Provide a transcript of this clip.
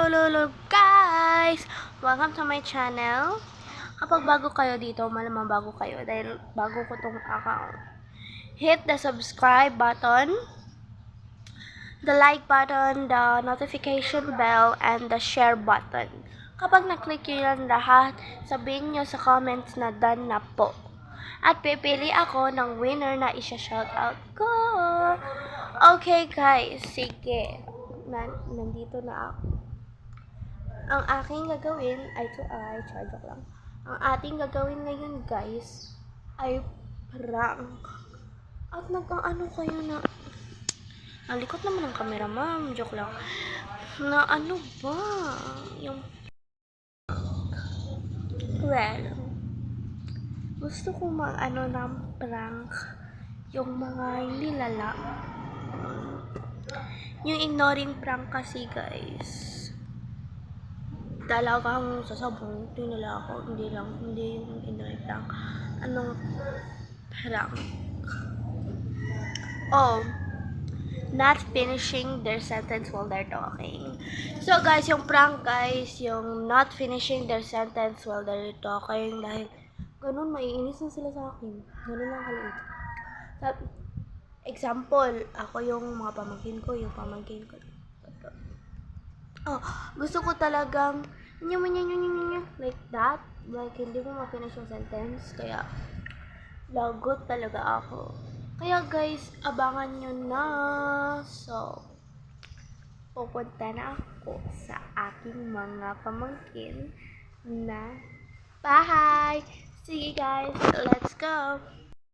Hello guys! Welcome to my channel. Kapag bago kayo dito, malamang bago kayo dahil bago ko tong account. Hit the subscribe button, the like button, the notification bell, and the share button. Kapag na-click nyo yan lahat, sabihin nyo sa comments na done na po. At pipili ako ng winner na isa-shoutout ko. Okay guys, sige. Nandito na ako. Ang aking gagawin ay charge lang. Ang ating gagawin ngayon guys ay prank. At nag-ano kayo na nalikot naman ang camera ma'am, joke lang. Na ano ba? Yung well, gusto ko mag-ano ng prank yung mga hindi lala. Yung ignoring prank kasi guys. Talagang sasabunutin nila ako. Hindi yung ignoring prank. Anong prank? Oh, not finishing their sentence while they're talking. So guys, yung prank guys, yung not finishing their sentence while they're talking, dahil ganun, maiinis na sila sa akin. Ganun lang kaliit. Example, ako yung mga pamangkin ko, oh, gusto ko talagang like that, like hindi mo ma-finish yung sentence, kaya lagot talaga ako. Kaya guys, abangan nyo na. So, pupunta na ako sa aking mga pamangkin na bahay. Sige guys, let's go!